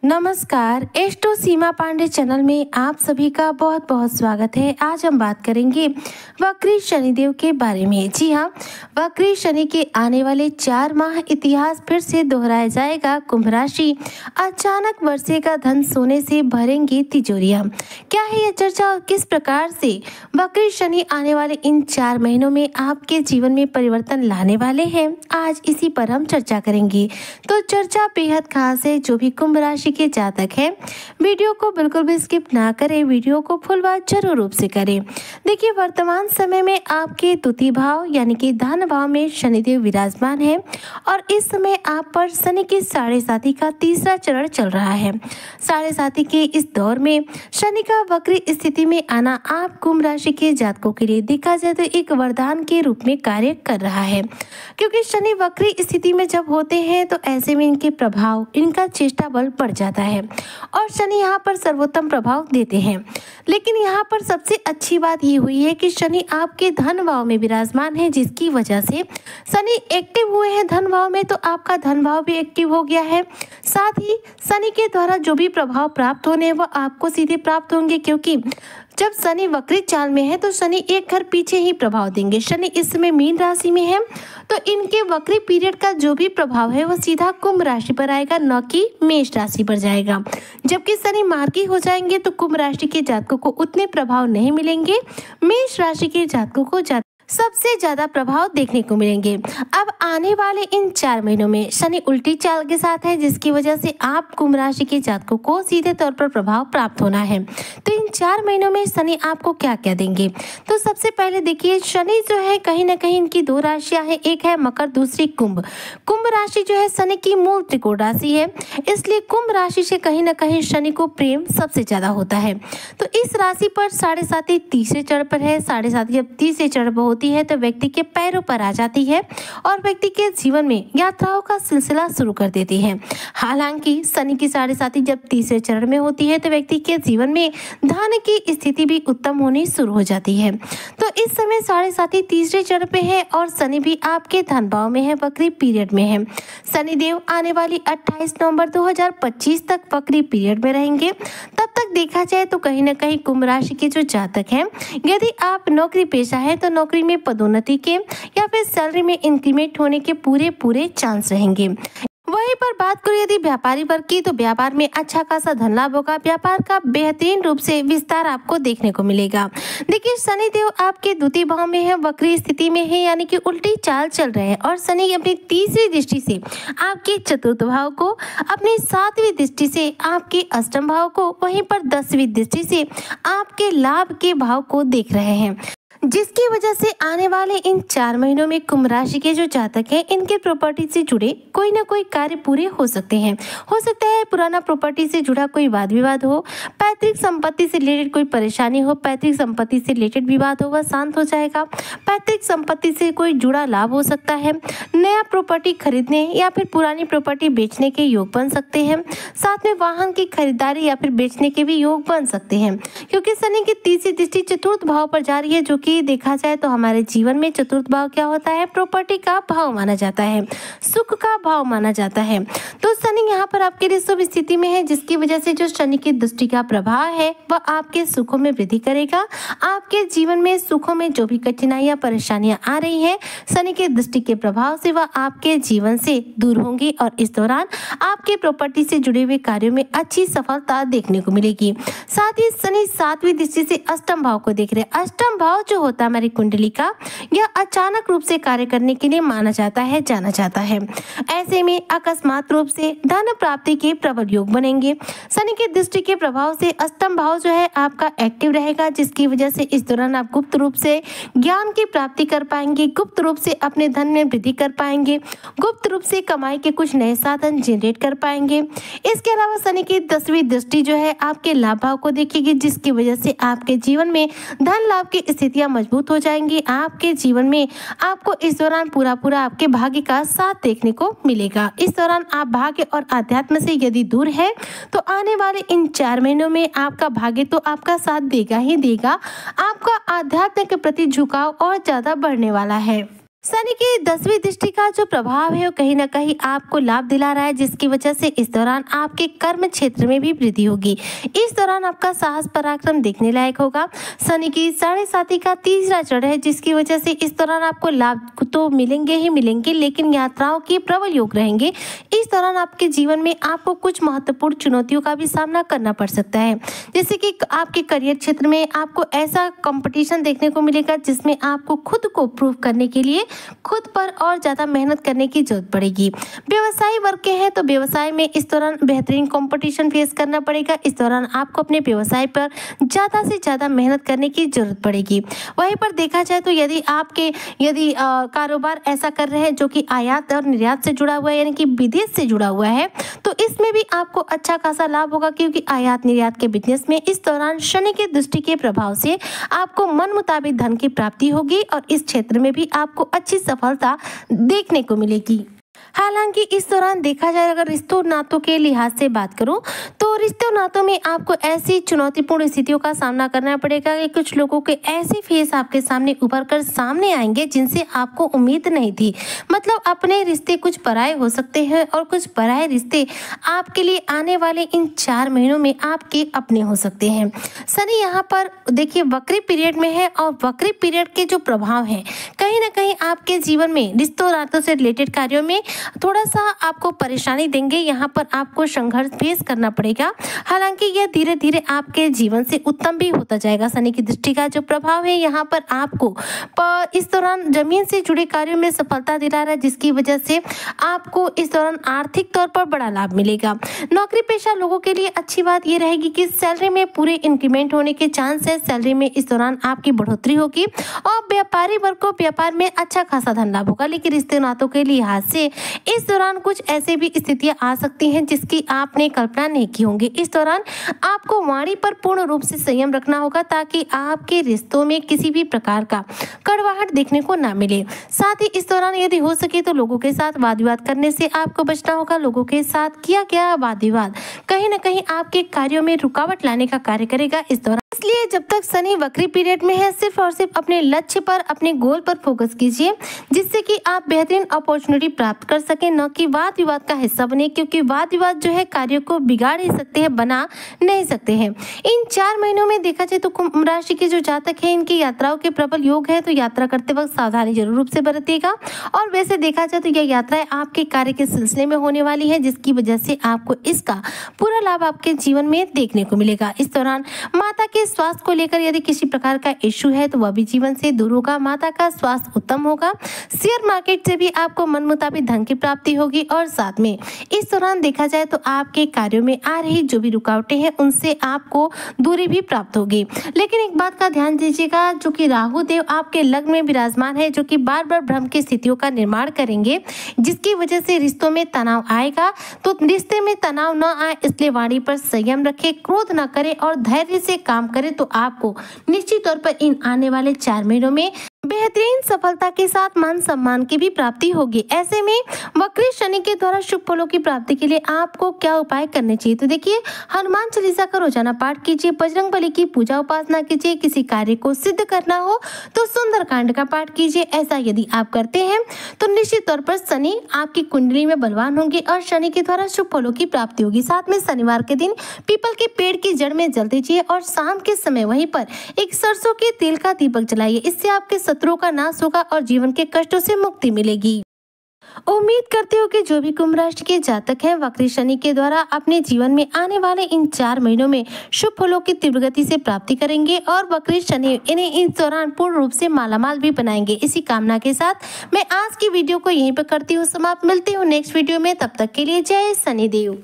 नमस्कार, एस्ट्रो सीमा पांडे चैनल में आप सभी का बहुत बहुत स्वागत है। आज हम बात करेंगे वक्री शनिदेव के बारे में। जी हाँ, वक्री शनि के आने वाले 4 माह इतिहास फिर से दोहराया जाएगा। कुंभ राशि, अचानक बरसेगा धन, सोने से भरेंगी तिजोरियां। क्या है यह चर्चा और किस प्रकार से वक्री शनि आने वाले इन 4 महीनों में आपके जीवन में परिवर्तन लाने वाले हैं, आज इसी पर हम चर्चा करेंगे। तो चर्चा बेहद खास है। जो भी कुंभ राशि के जातक हैं, वीडियो को बिल्कुल भी स्किप ना करें, वीडियो को फुल वॉच जरूर रूप से करें। देखिए, वर्तमान समय में आपके द्वितीय भाव यानी कि धन भाव में शनिदेव विराजमान है और इस समय आप पर शनि के साढ़े साथी का तीसरा चरण चल रहा है। साढ़े साथी के इस दौर में शनि का वक्री स्थिति में आना आप कुंभ राशि के जातकों के लिए देखा जाए तो एक वरदान के रूप में कार्य कर रहा है, क्योंकि शनि वक्री स्थिति में जब होते हैं तो ऐसे में इनके प्रभाव, इनका चेष्टा बल बढ़ जाता है और शनि यहाँ पर सर्वोत्तम प्रभाव देते हैं। लेकिन यहाँ पर सबसे अच्छी बात ये हुई है कि शनि आपके धन भाव में विराजमान है, जिसकी वजह से शनि एक्टिव हुए हैं धन भाव में, तो आपका धन भाव भी एक्टिव हो गया है। साथ ही शनि के द्वारा जो भी प्रभाव प्राप्त होने हैं वो आपको सीधे प्राप्त होंगे, क्योंकि जब शनि वक्री चाल में है तो शनि एक घर पीछे ही प्रभाव देंगे। शनि इस समय मीन राशि में है तो इनके वक्री पीरियड का जो भी प्रभाव है वो सीधा कुंभ राशि पर आएगा, न कि मेष राशि पर जाएगा। जबकि शनि मार्गी हो जाएंगे तो कुंभ राशि के जातकों को उतने प्रभाव नहीं मिलेंगे, मेष राशि के जातकों को सबसे ज्यादा प्रभाव देखने को मिलेंगे। अब आने वाले इन 4 महीनों में शनि उल्टी चाल के साथ है, जिसकी वजह से आप कुंभ राशि के जातकों को सीधे तौर पर प्रभाव प्राप्त होना है। तो इन 4 महीनों में शनि आपको क्या क्या देंगे? तो सबसे पहले देखिए, शनि जो है कहीं ना कहीं इनकी 2 राशियां हैं, एक है मकर, दूसरी कुंभ। कुंभ राशि जो है शनि की मूल त्रिकोण राशि है, इसलिए कुंभ राशि से कहीं ना कहीं शनि को प्रेम सबसे ज्यादा होता है। तो इस राशि पर साढ़े साथी तीसरे चरण पर है। साढ़े साथी जब तीसरे चरण पर होती है तो व्यक्ति के पैरों पर आ जाती है और व्यक्ति के जीवन में यात्राओं का सिलसिला शुरू कर देती है। हालांकि शनि की साढ़े साथी जब तीसरे चरण में होती है तो व्यक्ति के जीवन में धन की स्थिति भी उत्तम होनी शुरू हो जाती है। तो इस समय साढ़े साथी तीसरे चरण पे है और शनि भी आपके धन भाव में है, वक्री पीरियड में है। शनिदेव आने वाली 28 नवंबर 2025 तक वक्री पीरियड में रहेंगे। तब तक देखा जाए तो कहीं ना कहीं कुंभ राशि के जो जातक हैं, यदि आप नौकरी पेशा है तो नौकरी में पदोन्नति के या फिर सैलरी में इंक्रीमेंट होने के पूरे चांस रहेंगे। वहीं पर बात करें यदि व्यापारी वर्ग की, तो व्यापार में अच्छा खासा धन लाभ होगा। व्यापार का बेहतरीन रूप से विस्तार आपको देखने को मिलेगा। देखिए, शनिदेव आपके द्वितीय भाव में है, वक्री स्थिति में है, यानी कि उल्टी चाल चल रहे हैं और शनि अपनी तीसरी दृष्टि से आपके चतुर्थ भाव को, अपनी 7वीं दृष्टि से आपके अष्टम भाव को, वहीं पर 10वीं दृष्टि से आपके लाभ के भाव को देख रहे हैं, जिसकी वजह से आने वाले इन 4 महीनों में कुंभ राशि के जो जातक हैं, इनके प्रॉपर्टी से जुड़े कोई ना कोई कार्य पूरे हो सकते हैं। हो सकता है पुराना प्रॉपर्टी से जुड़ा कोई वाद विवाद हो, पैतृक संपत्ति से रिलेटेड कोई परेशानी हो, पैतृक संपत्ति से रिलेटेड विवाद होगा शांत हो जाएगा। पैतृक संपत्ति से कोई जुड़ा लाभ हो सकता है, नया प्रॉपर्टी खरीदने या फिर पुरानी प्रॉपर्टी बेचने के योग बन सकते हैं। साथ में वाहन की खरीदारी या फिर बेचने के भी योग बन सकते हैं, क्योंकि शनि की तीसरी दृष्टि चतुर्थ भाव पर जा रही है, जो कि देखा जाए तो हमारे जीवन में चतुर्थ भाव क्या होता है? प्रॉपर्टी का भाव माना जाता है, सुख का भाव माना जाता है। तो शनि यहाँ पर आपके लिए शुभ स्थिति में है, जिसकी वजह से जो शनि की दृष्टि का प्रभाव है वह आपके सुखों में वृद्धि करेगा। आपके जीवन में सुखों में जो भी कठिनाइयां परेशानियां आ रही हैं, शनि के दृष्टि के प्रभाव से वह आपके जीवन से दूर होंगी और इस दौरान आपके प्रॉपर्टी से जुड़े हुए कार्यों में अच्छी सफलता देखने को मिलेगी। साथ ही शनि 7वीं दृष्टि से अष्टम भाव को देख रहे हैं। अष्टम भाव जो होता है हमारी कुंडली का, यह अचानक रूप से कार्य करने के लिए माना जाता है, जाना जाता है। ऐसे में अकस्मात रूप से धन प्राप्ति के प्रबल योग बनेंगे। शनि की दृष्टि के प्रभाव से अष्टम भाव जो है आपका एक्टिव रहेगा, जिसकी वजह से इस दौरान आप गुप्त रूप से ज्ञान की प्राप्ति कर पाएंगे, गुप्त रूप से अपने धन में वृद्धि कर पाएंगे, गुप्त रूप से कमाई के कुछ नए साधन जनरेट कर पाएंगे। इसके अलावा शनि की 10वीं दृष्टि जो है आपके लाभ भाव को देखेगी, जिसकी वजह से आपके जीवन में धन लाभ की स्थितियां मजबूत हो जाएंगी। आपके जीवन में आपको इस दौरान पूरा आपके भाग्य का साथ देखने को मिलेगा। इस दौरान आप भाग्य और आध्यात्म से यदि दूर है तो आने वाले इन 4 महीनों में आपका भाग्य तो आपका साथ देगा ही देगा, आपका आध्यात्म के प्रति झुकाव और ज्यादा बढ़ने वाला है। शनि की 10वीं दृष्टि का जो प्रभाव है वो कहीं ना कहीं आपको लाभ दिला रहा है, जिसकी वजह से इस दौरान आपके कर्म क्षेत्र में भी वृद्धि होगी। इस दौरान आपका साहस पराक्रम देखने लायक होगा। शनि की 7.5 का तीसरा चरण है, जिसकी वजह से इस दौरान आपको लाभ तो मिलेंगे ही मिलेंगे, लेकिन यात्राओं के प्रबल योग रहेंगे। इस दौरान आपके जीवन में आपको कुछ महत्वपूर्ण चुनौतियों का भी सामना करना पड़ सकता है, जैसे कि आपके करियर क्षेत्र में आपको ऐसा कंपटीशन देखने को मिलेगा जिसमें आपको खुद को प्रूव करने के लिए खुद पर और ज्यादा मेहनत करने की जरूरत पड़ेगी। व्यवसायी वर्ग के हैं तो व्यवसाय में इस दौरान बेहतरीन कंपटीशन फेस करना पड़ेगा। इस दौरान आपको अपने व्यवसाय पर ज्यादा से ज्यादा मेहनत करने की जरूरत पड़ेगी। वहीं पर देखा जाए तो यदि कारोबार ऐसा कर रहे हैं जो कि आयात और निर्यात से जुड़ा हुआ है, यानी कि विदेश से जुड़ा हुआ है, तो इसमें भी आपको अच्छा खासा लाभ होगा, क्योंकि आयात निर्यात के बिजनेस में इस दौरान शनि के दृष्टि के प्रभाव से आपको मन मुताबिक धन की प्राप्ति होगी और इस क्षेत्र में भी आपको अच्छी सफलता देखने को मिलेगी। हालांकि इस दौरान देखा जाए, अगर रिश्तों नातों के लिहाज से बात करूं तो रिश्तों नातों में आपको ऐसी चुनौतीपूर्ण स्थितियों का सामना करना पड़ेगा कि कुछ लोगों के ऐसे फेस आपके सामने उभर कर सामने आएंगे जिनसे आपको उम्मीद नहीं थी। मतलब अपने रिश्ते कुछ पराये हो सकते हैं और कुछ पराये रिश्ते आपके लिए आने वाले इन 4 महीनों में आपके अपने हो सकते हैं। शनि यहाँ पर देखिए वक्री पीरियड में है और वक्री पीरियड के जो प्रभाव है कहीं ना कहीं आपके जीवन में रिश्तों नातों से रिलेटेड कार्यों में थोड़ा सा आपको परेशानी देंगे। यहाँ पर आपको संघर्ष फेस करना पड़ेगा। हालांकि यह धीरे धीरे आपके जीवन से उत्तम भी होता जाएगा। शनि की दृष्टि का जो प्रभाव है यहाँ पर आपको इस दौरान जमीन से जुड़े कार्यों में सफलता दिला रहा है, जिसकी वजह से आपको इस दौरान आर्थिक तौर पर बड़ा लाभ मिलेगा। नौकरी पेशा लोगों के लिए अच्छी बात यह रहेगी कि सैलरी में पूरे इंक्रीमेंट होने के चांस है। सैलरी में इस दौरान आपकी बढ़ोतरी होगी और व्यापारी वर्ग को व्यापार में अच्छा खासा धन लाभ होगा। लेकिन रिश्ते नातों के लिहाज से इस दौरान कुछ ऐसे भी स्थितियां आ सकती हैं जिसकी आपने कल्पना नहीं की होंगी। इस दौरान आपको वाणी पर पूर्ण रूप से संयम रखना होगा ताकि आपके रिश्तों में किसी भी प्रकार का कड़वाहट देखने को ना मिले। साथ ही इस दौरान यदि हो सके तो लोगों के साथ वाद विवाद करने से आपको बचना होगा। लोगों के साथ किया गया वाद विवाद कहीं ना कहीं आपके कार्यों में रुकावट लाने का कार्य करेगा इस दौरान। इसलिए जब तक शनि वक्री पीरियड में है सिर्फ और सिर्फ अपने लक्ष्य पर, अपने गोल पर फोकस कीजिए, जिससे कि आप बेहतरीन अपॉर्चुनिटी प्राप्त कर सकें, न कि वाद विवाद का हिस्सा बने, क्योंकि वाद विवाद जो है कार्यों को बिगाड़ ही सकते हैं, बना नहीं सकते हैं। इन 4 महीनों में देखा जाए तो कुंभ राशि के जो जातक है इनकी यात्राओं के प्रबल योग है, तो यात्रा करते वक्त सावधानी जरूर रूप से बरतिएगा। और वैसे देखा जाए तो यह यात्राएं आपके कार्य के सिलसिले में होने वाली है, जिसकी वजह से आपको इसका पूरा लाभ आपके जीवन में देखने को मिलेगा। इस दौरान माता के स्वास्थ्य को लेकर यदि किसी प्रकार का इश्यू है तो वह भी जीवन से दूर होगा। माता का स्वास्थ्य उत्तम होगा। शेयर मार्केट से भी आपको मन मुताबिक धन की प्राप्ति होगी और साथ में इस दौरान देखा जाए तो आपके कार्यों में आ रही जो भी रुकावटें हैं उनसे आपको दूरी भी प्राप्त होगी। लेकिन एक बात का ध्यान दीजिएगा, जो कि राहु देव आपके लग्न में विराजमान है, जो कि बार बार भ्रम की स्थितियों का निर्माण करेंगे, जिसकी वजह से रिश्तों में तनाव आएगा। तो रिश्ते में तनाव न आए इसलिए वाणी पर संयम रखें, क्रोध न करें और धैर्य से काम करें, तो आपको निश्चित तौर पर इन आने वाले 4 महीनों में बेहतरीन सफलता के साथ मान सम्मान की भी प्राप्ति होगी। ऐसे में वक्री शनि के द्वारा शुभ फलों की प्राप्ति के लिए आपको क्या उपाय करने चाहिए, तो देखिए हनुमान चालीसा का रोजाना पाठ कीजिए, बजरंग बली की पूजा उपासना कीजिए, किसी कार्य को सिद्ध करना हो तो सुंदरकांड का पाठ कीजिए। ऐसा यदि आप करते हैं तो निश्चित तौर पर शनि आपकी कुंडली में बलवान होंगे और शनि के द्वारा शुभ फलों की प्राप्ति होगी। साथ में शनिवार के दिन पीपल के पेड़ की जड़ में जल दीजिए और शाम के समय वहीं पर एक सरसों के तेल का दीपक जलाइए। इससे आपके शत्रुओं का नाश होगा और जीवन के कष्टों से मुक्ति मिलेगी। उम्मीद करते हो कि जो भी कुंभ राशि के जातक हैं वक्री शनि के द्वारा अपने जीवन में आने वाले इन 4 महीनों में शुभ फलों की तीव्र गति से प्राप्ति करेंगे और वक्री शनि इन्हें इस दौरान पूर्ण रूप से मालामाल भी बनाएंगे। इसी कामना के साथ मैं आज की वीडियो को यहीं पर करती हूँ समाप्त। मिलती हूँ नेक्स्ट वीडियो में, तब तक के लिए जय शनिदेव।